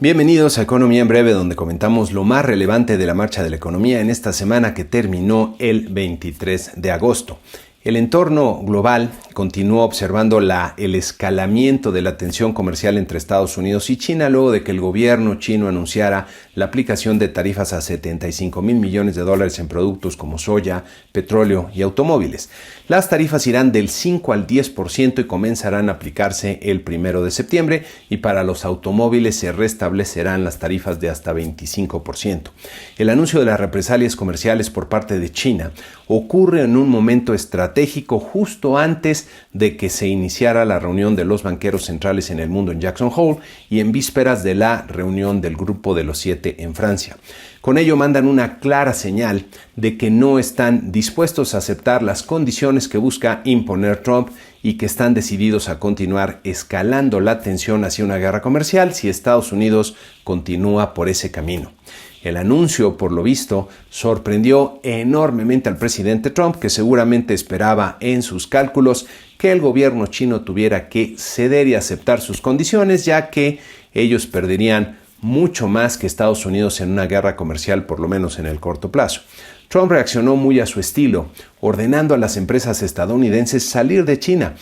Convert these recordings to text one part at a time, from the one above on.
Bienvenidos a Economía en Breve, donde comentamos lo más relevante de la marcha de la economía en esta semana que terminó el 23 de agosto. El entorno global continuó observando el escalamiento de la tensión comercial entre Estados Unidos y China luego de que el gobierno chino anunciara la aplicación de tarifas a 75 mil millones de dólares en productos como soya, petróleo y automóviles. Las tarifas irán del 5 al 10% y comenzarán a aplicarse el 1 de septiembre y para los automóviles se restablecerán las tarifas de hasta 25%. El anuncio de las represalias comerciales por parte de China ocurre en un momento estratégico justo antes de que se iniciara la reunión de los banqueros centrales en el mundo en Jackson Hole y en vísperas de la reunión del Grupo de los 7 en Francia. Con ello mandan una clara señal de que no están dispuestos a aceptar las condiciones que busca imponer Trump y que están decididos a continuar escalando la tensión hacia una guerra comercial si Estados Unidos continúa por ese camino. El anuncio, por lo visto, sorprendió enormemente al presidente Trump, que seguramente esperaba en sus cálculos que el gobierno chino tuviera que ceder y aceptar sus condiciones, ya que ellos perderían mucho más que Estados Unidos en una guerra comercial, por lo menos en el corto plazo. Trump reaccionó muy a su estilo, ordenando a las empresas estadounidenses salir de China,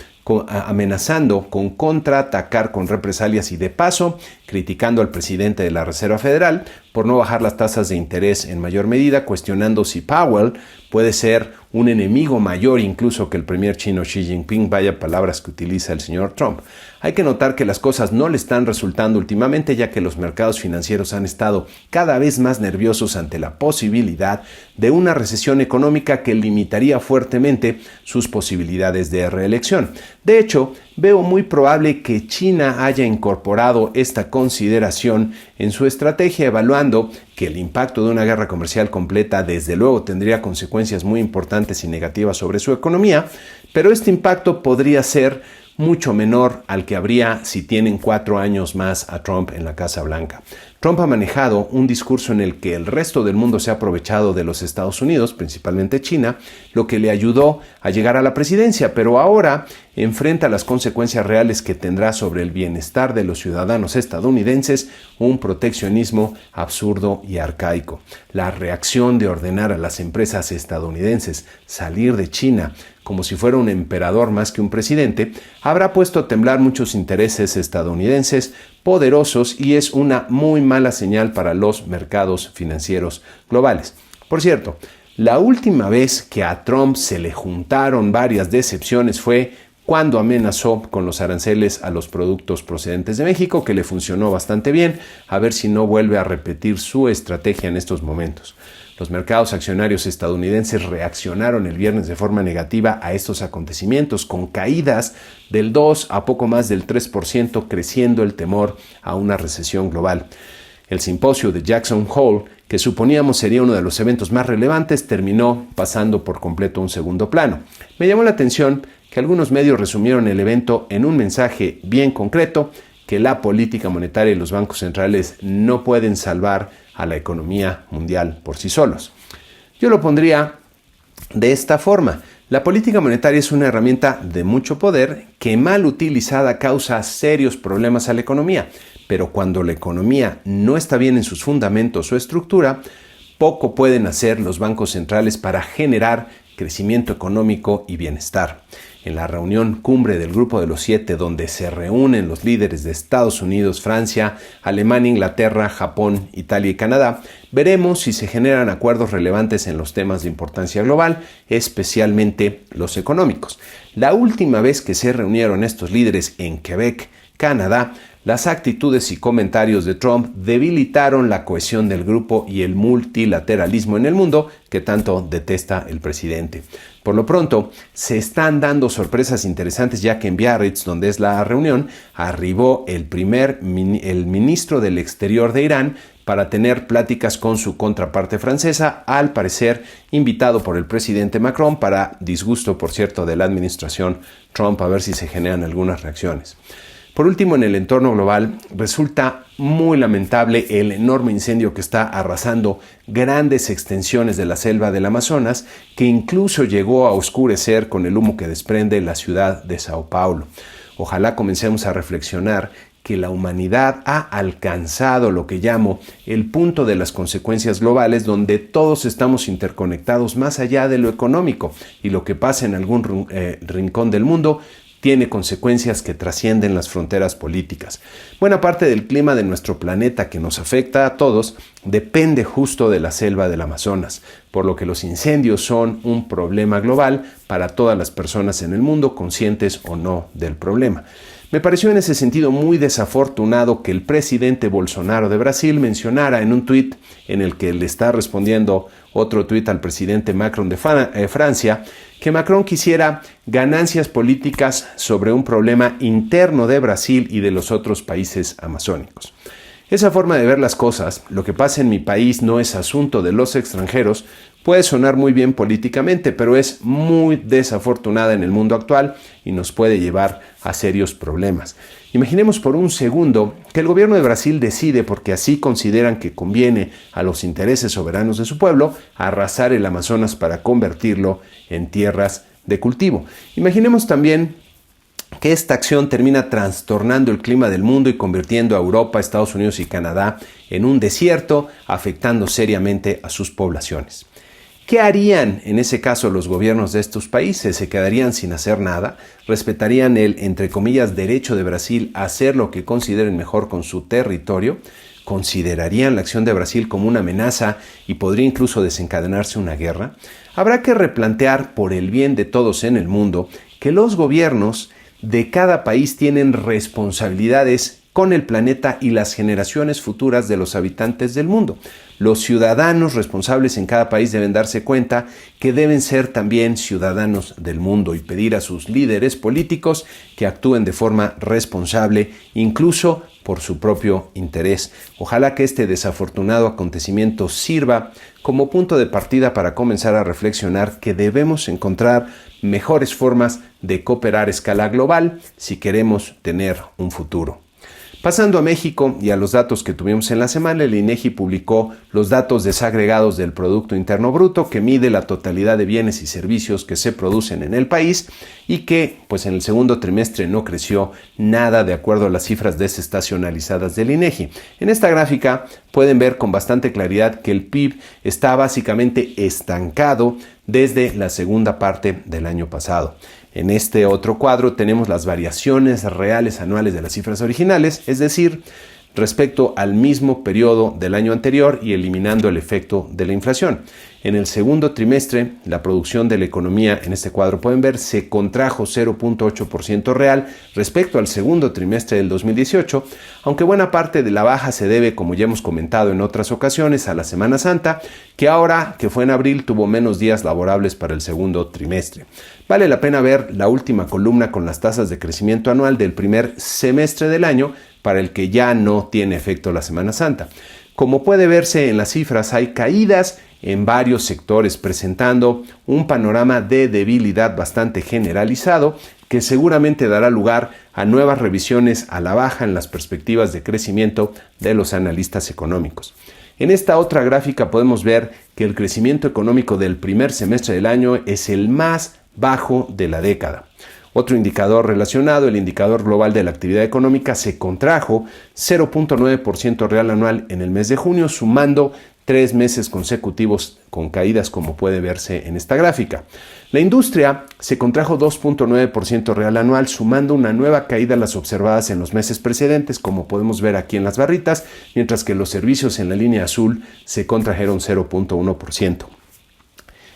amenazando con contraatacar con represalias y de paso criticando al presidente de la Reserva Federal por no bajar las tasas de interés en mayor medida, cuestionando si Powell puede ser un enemigo mayor incluso que el primer chino Xi Jinping, vaya palabras que utiliza el señor Trump. Hay que notar que las cosas no le están resultando últimamente, ya que los mercados financieros han estado cada vez más nerviosos ante la posibilidad de una recesión económica que limitaría fuertemente sus posibilidades de reelección. De hecho, veo muy probable que China haya incorporado esta consideración en su estrategia, evaluando que el impacto de una guerra comercial completa desde luego tendría consecuencias muy importantes y negativas sobre su economía, pero este impacto podría ser mucho menor al que habría si tienen 4 años más a Trump en la Casa Blanca. Trump ha manejado un discurso en el que el resto del mundo se ha aprovechado de los Estados Unidos, principalmente China, lo que le ayudó a llegar a la presidencia, pero ahora enfrenta las consecuencias reales que tendrá sobre el bienestar de los ciudadanos estadounidenses, un proteccionismo absurdo y arcaico. La reacción de ordenar a las empresas estadounidenses salir de China como si fuera un emperador más que un presidente, habrá puesto a temblar muchos intereses estadounidenses poderosos y es una muy mala señal para los mercados financieros globales. Por cierto, la última vez que a Trump se le juntaron varias decepciones fue cuando amenazó con los aranceles a los productos procedentes de México, que le funcionó bastante bien, a ver si no vuelve a repetir su estrategia en estos momentos. Los mercados accionarios estadounidenses reaccionaron el viernes de forma negativa a estos acontecimientos, con caídas del 2 a poco más del 3%, creciendo el temor a una recesión global. El simposio de Jackson Hole, que suponíamos sería uno de los eventos más relevantes, terminó pasando por completo a un segundo plano. Me llamó la atención que algunos medios resumieron el evento en un mensaje bien concreto, que la política monetaria y los bancos centrales no pueden salvar a la economía mundial por sí solos. Yo lo pondría de esta forma. La política monetaria es una herramienta de mucho poder que mal utilizada causa serios problemas a la economía, pero cuando la economía no está bien en sus fundamentos o estructura, poco pueden hacer los bancos centrales para generar crecimiento económico y bienestar. En la reunión cumbre del Grupo de los 7, donde se reúnen los líderes de Estados Unidos, Francia, Alemania, Inglaterra, Japón, Italia y Canadá, veremos si se generan acuerdos relevantes en los temas de importancia global, especialmente los económicos. La última vez que se reunieron estos líderes en Quebec, Canadá, las actitudes y comentarios de Trump debilitaron la cohesión del grupo y el multilateralismo en el mundo que tanto detesta el presidente. Por lo pronto, se están dando sorpresas interesantes, ya que en Biarritz, donde es la reunión, arribó el ministro del Exterior de Irán para tener pláticas con su contraparte francesa, al parecer invitado por el presidente Macron para disgusto, por cierto, de la administración Trump, a ver si se generan algunas reacciones. Por último, en el entorno global, resulta muy lamentable el enorme incendio que está arrasando grandes extensiones de la selva del Amazonas, que incluso llegó a oscurecer con el humo que desprende la ciudad de Sao Paulo. Ojalá comencemos a reflexionar que la humanidad ha alcanzado lo que llamo el punto de las consecuencias globales, donde todos estamos interconectados más allá de lo económico, y lo que pasa en algún rincón del mundo tiene consecuencias que trascienden las fronteras políticas. Buena parte del clima de nuestro planeta, que nos afecta a todos, depende justo de la selva del Amazonas, por lo que los incendios son un problema global para todas las personas en el mundo, conscientes o no del problema. Me pareció en ese sentido muy desafortunado que el presidente Bolsonaro de Brasil mencionara en un tuit en el que le está respondiendo otro tuit al presidente Macron de Francia, que Macron quisiera ganancias políticas sobre un problema interno de Brasil y de los otros países amazónicos. Esa forma de ver las cosas, lo que pasa en mi país no es asunto de los extranjeros, puede sonar muy bien políticamente, pero es muy desafortunada en el mundo actual y nos puede llevar a serios problemas. Imaginemos por un segundo que el gobierno de Brasil decide, porque así consideran que conviene a los intereses soberanos de su pueblo, arrasar el Amazonas para convertirlo en tierras de cultivo. Imaginemos también que esta acción termina trastornando el clima del mundo y convirtiendo a Europa, Estados Unidos y Canadá en un desierto, afectando seriamente a sus poblaciones. ¿Qué harían en ese caso los gobiernos de estos países? ¿Se quedarían sin hacer nada? ¿Respetarían el, entre comillas, derecho de Brasil a hacer lo que consideren mejor con su territorio? ¿Considerarían la acción de Brasil como una amenaza y podría incluso desencadenarse una guerra? Habrá que replantear, por el bien de todos en el mundo, que los gobiernos de cada país tienen responsabilidades con el planeta y las generaciones futuras de los habitantes del mundo. Los ciudadanos responsables en cada país deben darse cuenta que deben ser también ciudadanos del mundo y pedir a sus líderes políticos que actúen de forma responsable, incluso por su propio interés. Ojalá que este desafortunado acontecimiento sirva como punto de partida para comenzar a reflexionar que debemos encontrar mejores formas de cooperar a escala global si queremos tener un futuro. Pasando a México y a los datos que tuvimos en la semana, el INEGI publicó los datos desagregados del Producto Interno Bruto, que mide la totalidad de bienes y servicios que se producen en el país y que pues en el segundo trimestre no creció nada de acuerdo a las cifras desestacionalizadas del INEGI. En esta gráfica pueden ver con bastante claridad que el PIB está básicamente estancado desde la segunda parte del año pasado. En este otro cuadro tenemos las variaciones reales anuales de las cifras originales, es decir, respecto al mismo periodo del año anterior y eliminando el efecto de la inflación. En el segundo trimestre, la producción de la economía, en este cuadro pueden ver, se contrajo 0.8% real respecto al segundo trimestre del 2018, aunque buena parte de la baja se debe, como ya hemos comentado en otras ocasiones, a la Semana Santa, que ahora, que fue en abril, tuvo menos días laborables para el segundo trimestre. Vale la pena ver la última columna con las tasas de crecimiento anual del primer semestre del año, para el que ya no tiene efecto la Semana Santa. Como puede verse en las cifras, hay caídas en varios sectores, presentando un panorama de debilidad bastante generalizado que seguramente dará lugar a nuevas revisiones a la baja en las perspectivas de crecimiento de los analistas económicos. En esta otra gráfica podemos ver que el crecimiento económico del primer semestre del año es el más bajo de la década. Otro indicador relacionado, el indicador global de la actividad económica, se contrajo 0.9% real anual en el mes de junio, sumando 3 meses consecutivos con caídas, como puede verse en esta gráfica. La industria se contrajo 2.9% real anual, sumando una nueva caída a las observadas en los meses precedentes, como podemos ver aquí en las barritas, mientras que los servicios en la línea azul se contrajeron 0.1%.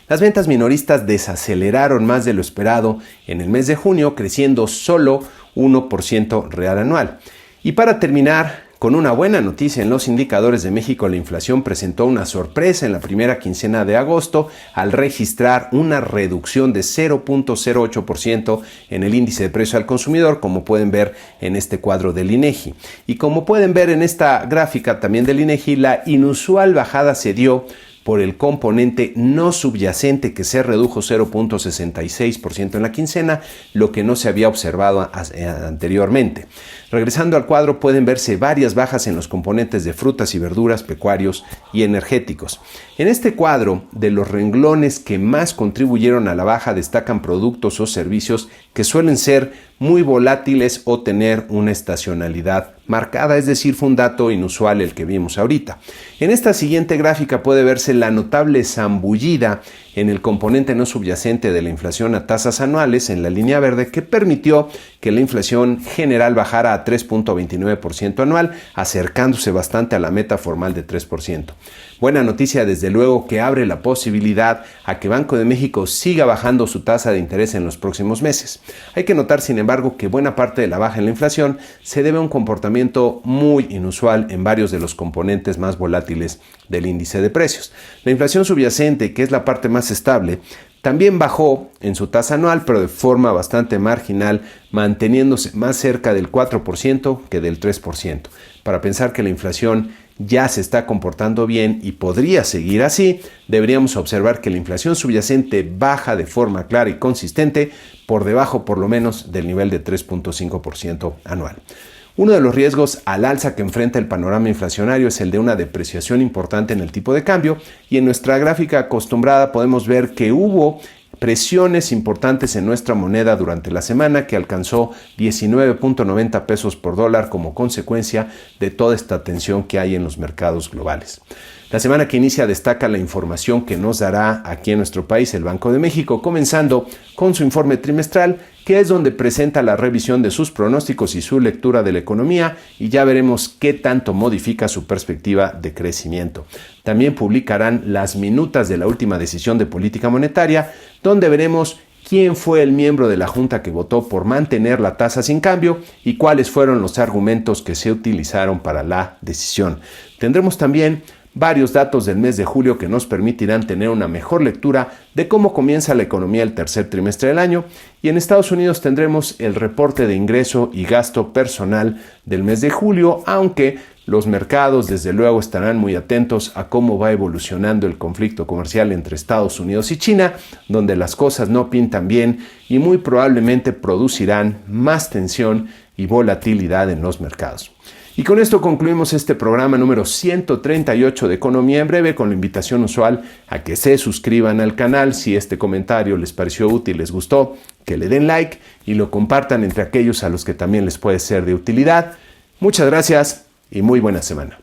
Las ventas minoristas desaceleraron más de lo esperado en el mes de junio, creciendo solo 1% real anual. Y para terminar, con una buena noticia en los indicadores de México, la inflación presentó una sorpresa en la primera quincena de agosto al registrar una reducción de 0.08% en el índice de precio al consumidor, como pueden ver en este cuadro del INEGI. Y como pueden ver en esta gráfica también del INEGI, la inusual bajada se dio por el componente no subyacente, que se redujo 0.66% en la quincena, lo que no se había observado anteriormente. Regresando al cuadro, pueden verse varias bajas en los componentes de frutas y verduras, pecuarios y energéticos. En este cuadro, de los renglones que más contribuyeron a la baja destacan productos o servicios que suelen ser muy volátiles o tener una estacionalidad marcada, es decir, fue un dato inusual el que vimos ahorita. En esta siguiente gráfica puede verse la notable zambullida en el componente no subyacente de la inflación a tasas anuales en la línea verde, que permitió que la inflación general bajara a 3.29% anual, acercándose bastante a la meta formal de 3%. Buena noticia, desde luego, que abre la posibilidad a que Banco de México siga bajando su tasa de interés en los próximos meses. Hay que notar, sin embargo, que buena parte de la baja en la inflación se debe a un comportamiento muy inusual en varios de los componentes más volátiles del índice de precios. La inflación subyacente, que es la parte más estable, también bajó en su tasa anual, pero de forma bastante marginal, manteniéndose más cerca del 4% que del 3%. Para pensar que la inflación ya se está comportando bien y podría seguir así, deberíamos observar que la inflación subyacente baja de forma clara y consistente, por debajo por lo menos del nivel de 3.5% anual. Uno de los riesgos al alza que enfrenta el panorama inflacionario es el de una depreciación importante en el tipo de cambio, y en nuestra gráfica acostumbrada podemos ver que hubo presiones importantes en nuestra moneda durante la semana, que alcanzó 19.90 pesos por dólar como consecuencia de toda esta tensión que hay en los mercados globales. La semana que inicia destaca la información que nos dará aquí en nuestro país el Banco de México, comenzando con su informe trimestral, que es donde presenta la revisión de sus pronósticos y su lectura de la economía, y ya veremos qué tanto modifica su perspectiva de crecimiento. También publicarán las minutas de la última decisión de política monetaria, donde veremos quién fue el miembro de la Junta que votó por mantener la tasa sin cambio y cuáles fueron los argumentos que se utilizaron para la decisión. Tendremos también varios datos del mes de julio que nos permitirán tener una mejor lectura de cómo comienza la economía el tercer trimestre del año, y en Estados Unidos tendremos el reporte de ingreso y gasto personal del mes de julio, aunque los mercados desde luego estarán muy atentos a cómo va evolucionando el conflicto comercial entre Estados Unidos y China, donde las cosas no pintan bien y muy probablemente producirán más tensión y volatilidad en los mercados. Y con esto concluimos este programa número 138 de Economía en Breve, con la invitación usual a que se suscriban al canal. Si este comentario les pareció útil, les gustó, que le den like y lo compartan entre aquellos a los que también les puede ser de utilidad. Muchas gracias y muy buena semana.